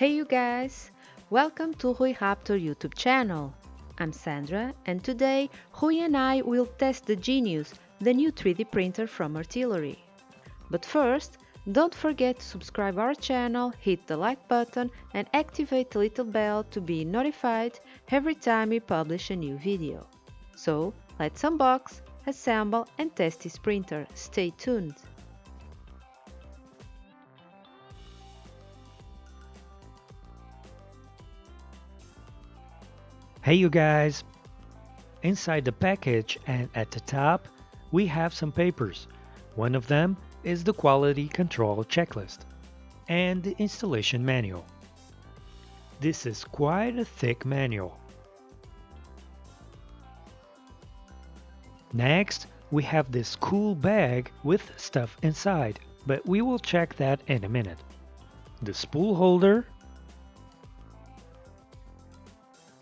Hey you guys! Welcome to Rui Raptor YouTube channel. I'm Sandra and today Rui and I will test the Genius, the new 3D printer from Artillery. But first, don't forget to subscribe our channel, hit the like button and activate the little bell to be notified every time we publish a new video. So, let's unbox, assemble and test this printer. Stay tuned! Hey you guys! Inside the package and at the top, we have some papers. One of them is the quality control checklist and the installation manual. This is quite a thick manual. Next, we have this cool bag with stuff inside, but we will check that in a minute. The spool holder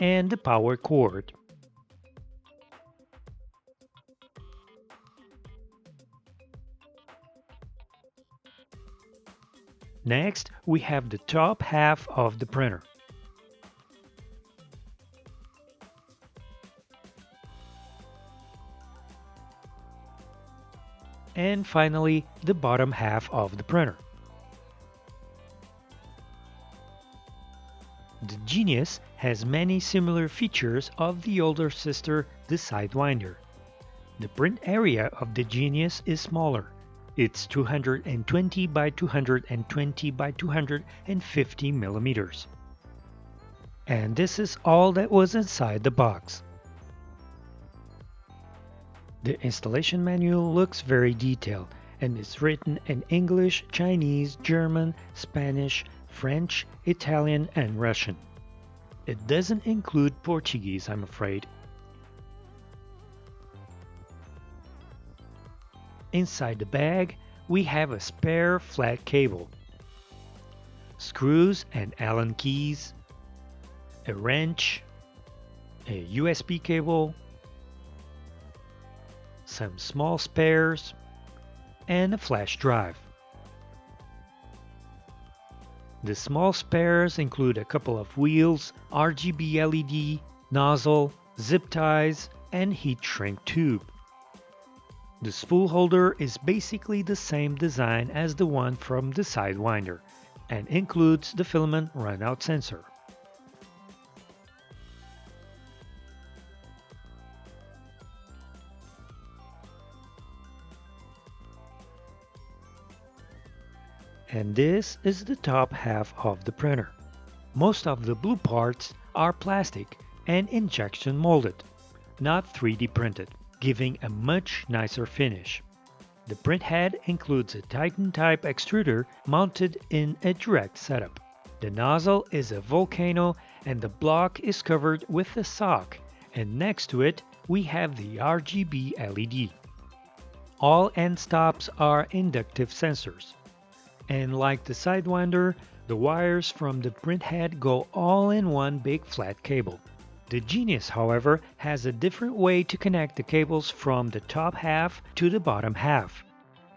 and the power cord. Next, we have the top half of the printer. And finally, the bottom half of the printer. The Genius has many similar features of the older sister, the Sidewinder. The print area of the Genius is smaller. It's 220 by 220 by 250 millimeters. And this is all that was inside the box. The installation manual looks very detailed and is written in English, Chinese, German, Spanish, French, Italian, and Russian. It doesn't include Portuguese, I'm afraid. Inside the bag, we have a spare flat cable, screws and Allen keys, a wrench, a USB cable, some small spares, and a flash drive. The small spares include a couple of wheels, RGB LED, nozzle, zip ties, and heat shrink tube. The spool holder is basically the same design as the one from the Sidewinder and includes the filament runout sensor. And this is the top half of the printer. Most of the blue parts are plastic and injection molded, not 3D printed, giving a much nicer finish. The print head includes a Titan type extruder mounted in a direct setup. The nozzle is a volcano and the block is covered with a sock, and next to it we have the RGB LED. All end stops are inductive sensors. And like the Sidewinder, the wires from the print head go all in one big flat cable. The Genius, however, has a different way to connect the cables from the top half to the bottom half.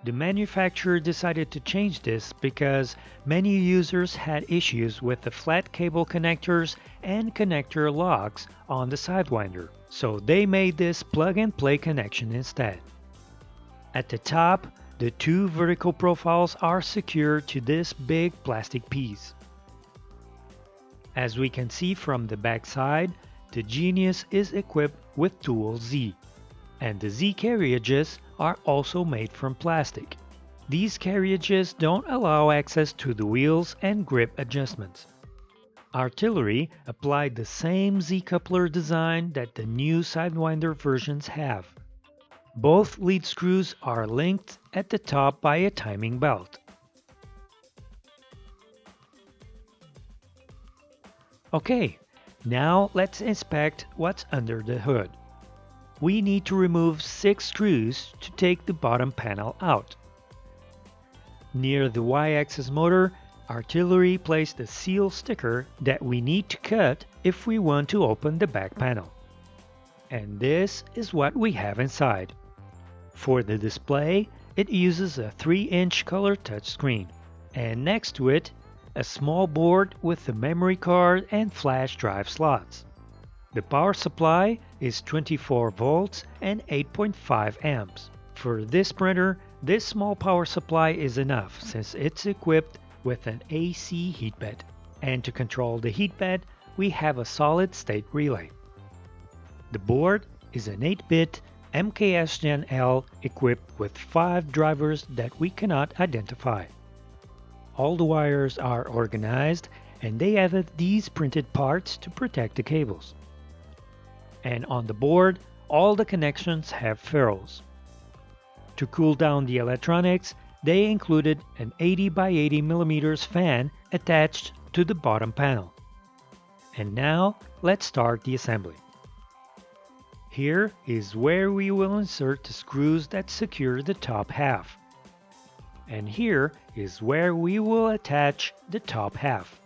The manufacturer decided to change this because many users had issues with the flat cable connectors and connector logs on the Sidewinder, so they made this plug-and-play connection instead. At the top, the two vertical profiles are secured to this big plastic piece. As we can see from the back side, the Genius is equipped with Tool Z, and the Z carriages are also made from plastic. These carriages don't allow access to the wheels and grip adjustments. Artillery applied the same Z coupler design that the new Sidewinder versions have. Both lead screws are linked at the top by a timing belt. Okay, now let's inspect what's under the hood. We need to remove 6 screws to take the bottom panel out. Near the Y-axis motor, Artillery placed a seal sticker that we need to cut if we want to open the back panel. And this is what we have inside. For the display, it uses a 3-inch color touchscreen, and next to it, a small board with a memory card and flash drive slots. The power supply is 24 volts and 8.5 amps. For this printer, this small power supply is enough since it's equipped with an AC heat bed. And to control the heat bed, we have a solid-state relay. The board is an 8-bit MKS Gen L equipped with 5 drivers that we cannot identify. All the wires are organized and they added these printed parts to protect the cables. And on the board, all the connections have ferrules. To cool down the electronics, they included an 80 by 80 mm fan attached to the bottom panel. And now, let's start the assembly. Here is where we will insert the screws that secure the top half. And here is where we will attach the top half.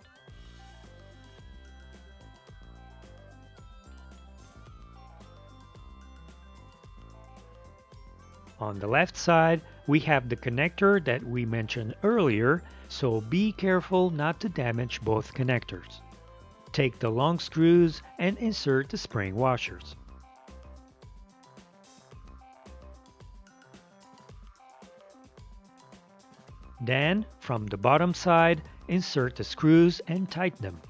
On the left side, we have the connector that we mentioned earlier, so be careful not to damage both connectors. Take the long screws and insert the spring washers. Then, from the bottom side, insert the screws and tighten them.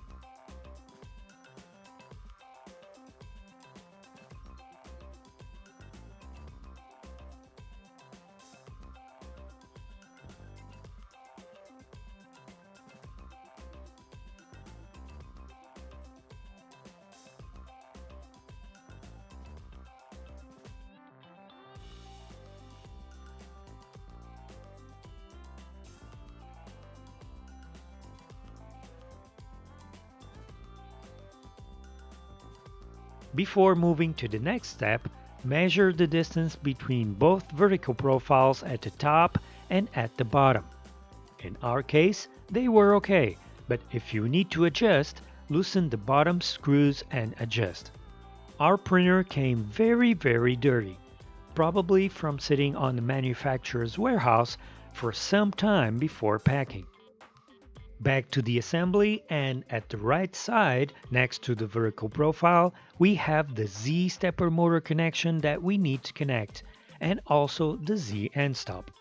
Before moving to the next step, measure the distance between both vertical profiles at the top and at the bottom. In our case, they were okay, but if you need to adjust, loosen the bottom screws and adjust. Our printer came very dirty, probably from sitting on the manufacturer's warehouse for some time before packing. Back to the assembly, and at the right side, next to the vertical profile, we have the Z stepper motor connection that we need to connect, and also the Z end stop.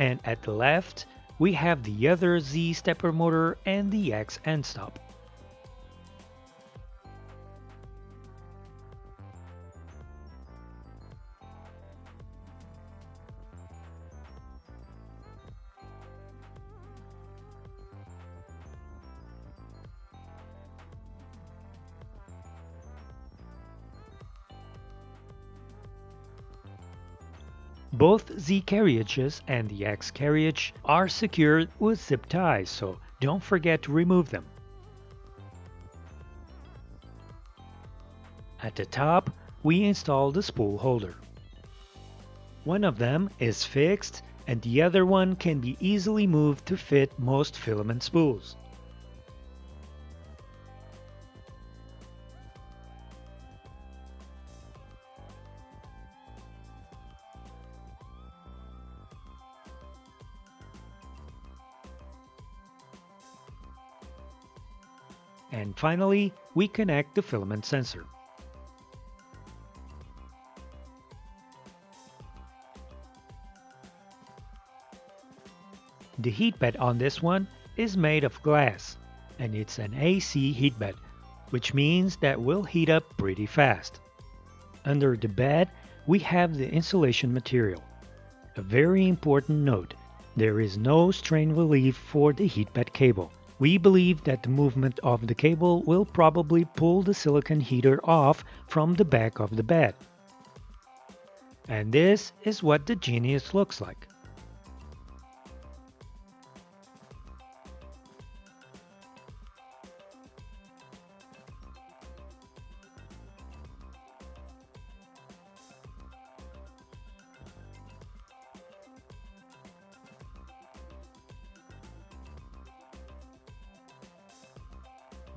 And at the left, we have the other Z stepper motor and the X end stop. Both Z carriages and the X carriage are secured with zip ties, so don't forget to remove them. At the top, we install the spool holder. One of them is fixed and the other one can be easily moved to fit most filament spools. And finally, we connect the filament sensor. The heat bed on this one is made of glass, and it's an AC heat bed, which means that will heat up pretty fast. Under the bed, we have the insulation material. A very important note, there is no strain relief for the heat bed cable. We believe that the movement of the cable will probably pull the silicon heater off from the back of the bed. And this is what the Genius looks like.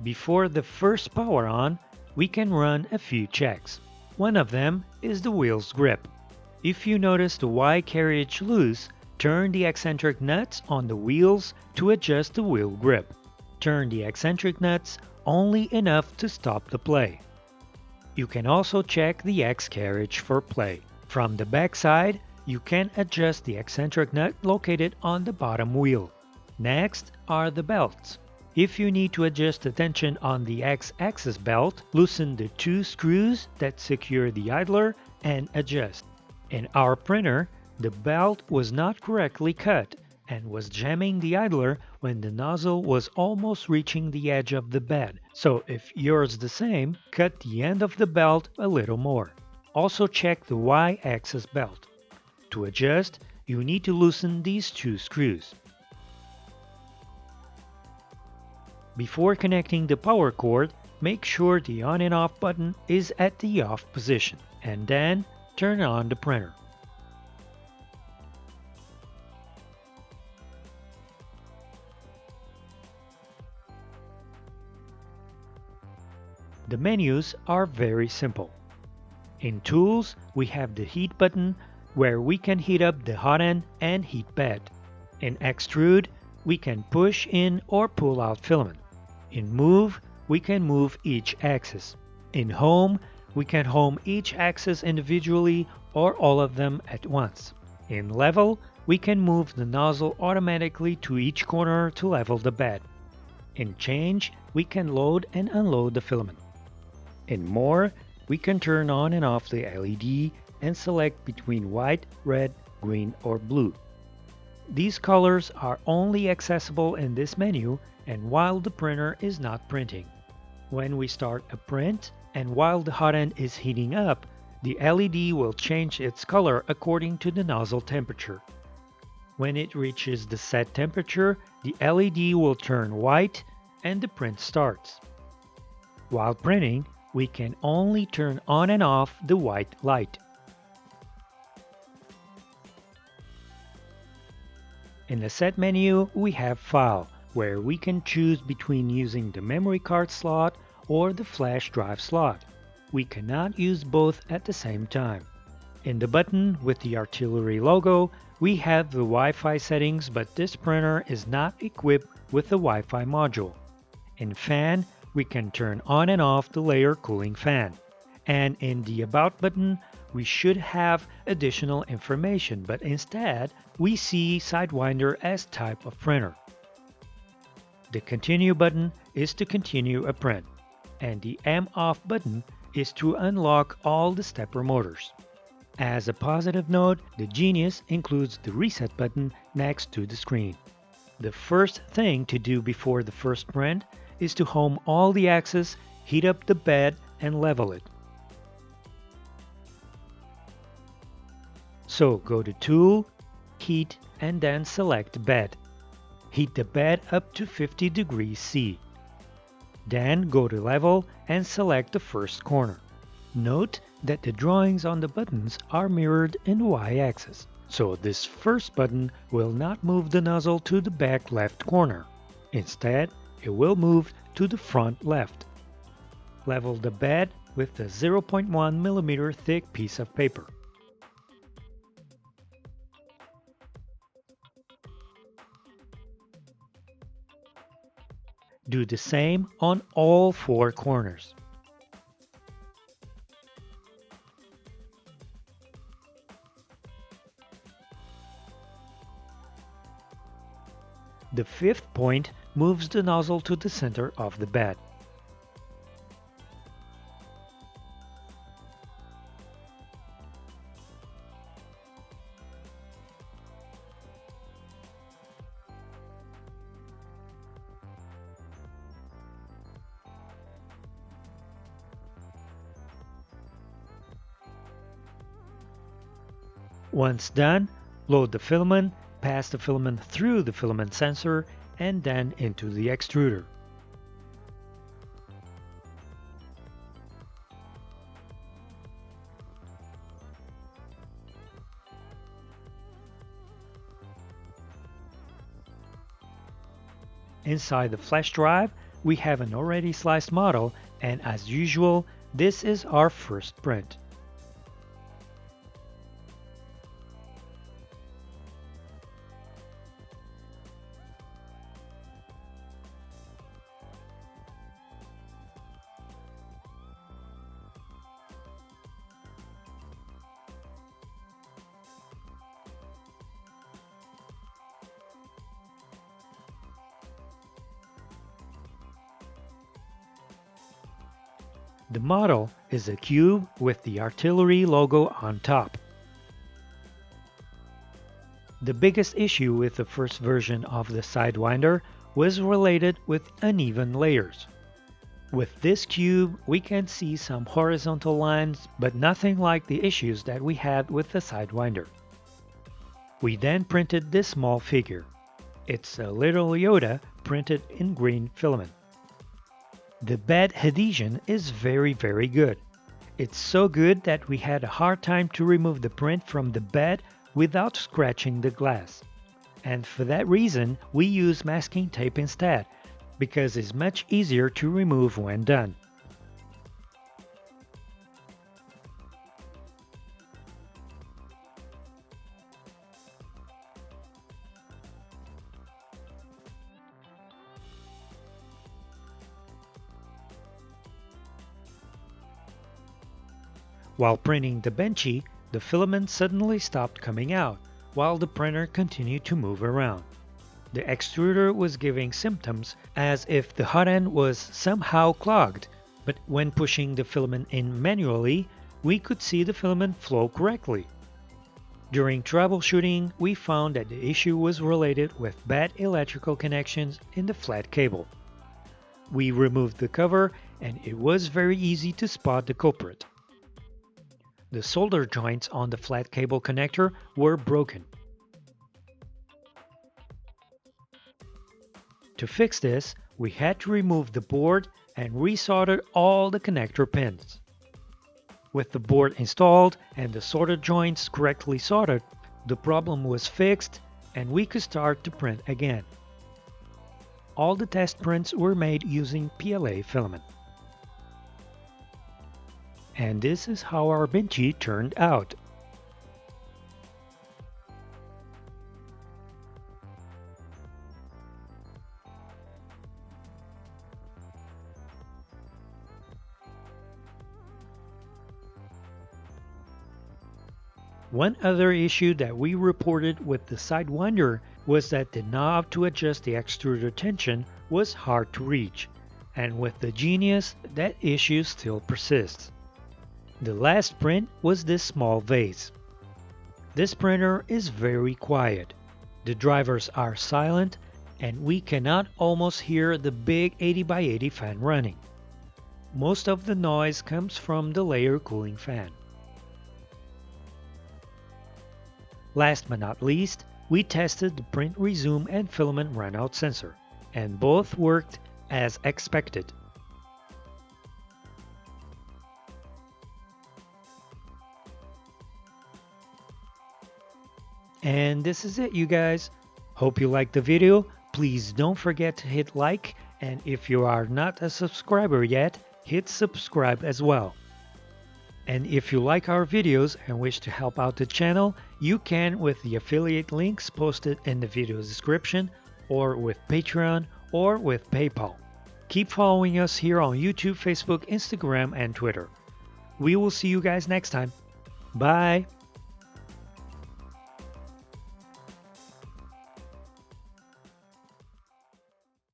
Before the first power on, we can run a few checks. One of them is the wheel's grip. If you notice the Y carriage loose, turn the eccentric nuts on the wheels to adjust the wheel grip. Turn the eccentric nuts only enough to stop the play. You can also check the X carriage for play. From the back side, you can adjust the eccentric nut located on the bottom wheel. Next are the belts. If you need to adjust the tension on the X-axis belt, loosen the two screws that secure the idler and adjust. In our printer, the belt was not correctly cut and was jamming the idler when the nozzle was almost reaching the edge of the bed. So if yours the same, cut the end of the belt a little more. Also check the Y-axis belt. To adjust, you need to loosen these two screws. Before connecting the power cord, make sure the on and off button is at the off position, and then turn on the printer. The menus are very simple. In Tools, we have the Heat button, where we can heat up the hot end and heat bed. In Extrude, we can push in or pull out filament. In Move, we can move each axis. In Home, we can home each axis individually or all of them at once. In Level, we can move the nozzle automatically to each corner to level the bed. In Change, we can load and unload the filament. In More, we can turn on and off the LED and select between white, red, green, or blue. These colors are only accessible in this menu and while the printer is not printing. When we start a print and while the hot end is heating up, the LED will change its color according to the nozzle temperature. When it reaches the set temperature, the LED will turn white and the print starts. While printing, we can only turn on and off the white light. In the Set menu, we have File, where we can choose between using the memory card slot or the flash drive slot. We cannot use both at the same time. In the button with the Artillery logo, we have the Wi-Fi settings, but this printer is not equipped with the Wi-Fi module. In Fan, we can turn on and off the layer cooling fan. And in the About button, we should have additional information, but instead, we see Sidewinder as type of printer. The Continue button is to continue a print, and the M-Off button is to unlock all the stepper motors. As a positive note, the Genius includes the Reset button next to the screen. The first thing to do before the first print is to home all the axes, heat up the bed, and level it. So go to Tool, Heat, and then select Bed. Heat the bed up to 50 degrees C. Then go to Level and select the first corner. Note that the drawings on the buttons are mirrored in the Y-axis, so this first button will not move the nozzle to the back left corner. Instead, it will move to the front left. Level the bed with a 0.1 mm thick piece of paper. Do the same on all four corners. The fifth point moves the nozzle to the center of the bed. Once done, load the filament, pass the filament through the filament sensor, and then into the extruder. Inside the flash drive, we have an already sliced model, and as usual, this is our first print. The model is a cube with the Artillery logo on top. The biggest issue with the first version of the Sidewinder was related with uneven layers. With this cube, we can see some horizontal lines, but nothing like the issues that we had with the Sidewinder. We then printed this small figure. It's a little Yoda printed in green filament. The bed adhesion is very good. It's so good that we had a hard time to remove the print from the bed without scratching the glass. And for that reason, we use masking tape instead, because it's much easier to remove when done. While printing the Benchy, the filament suddenly stopped coming out, while the printer continued to move around. The extruder was giving symptoms as if the hot end was somehow clogged, but when pushing the filament in manually, we could see the filament flow correctly. During troubleshooting, we found that the issue was related with bad electrical connections in the flat cable. We removed the cover, and it was very easy to spot the culprit. The solder joints on the flat cable connector were broken. To fix this, we had to remove the board and resolder all the connector pins. With the board installed and the solder joints correctly soldered, the problem was fixed and we could start to print again. All the test prints were made using PLA filament. And this is how our Benchy turned out. One other issue that we reported with the Sidewinder was that the knob to adjust the extruder tension was hard to reach, and with the Genius, that issue still persists. The last print was this small vase. This printer is very quiet. The drivers are silent and we cannot almost hear the big 80x80 fan running. Most of the noise comes from the layer cooling fan. Last but not least, we tested the print resume and filament runout sensor, and both worked as expected. And this is it, you guys. Hope you liked the video. Please don't forget to hit like, and if you are not a subscriber yet, hit subscribe as well. And if you like our videos and wish to help out the channel, you can with the affiliate links posted in the video description, or with Patreon, or with PayPal. Keep following us here on YouTube, Facebook, Instagram, and Twitter. We will see you guys next time. Bye!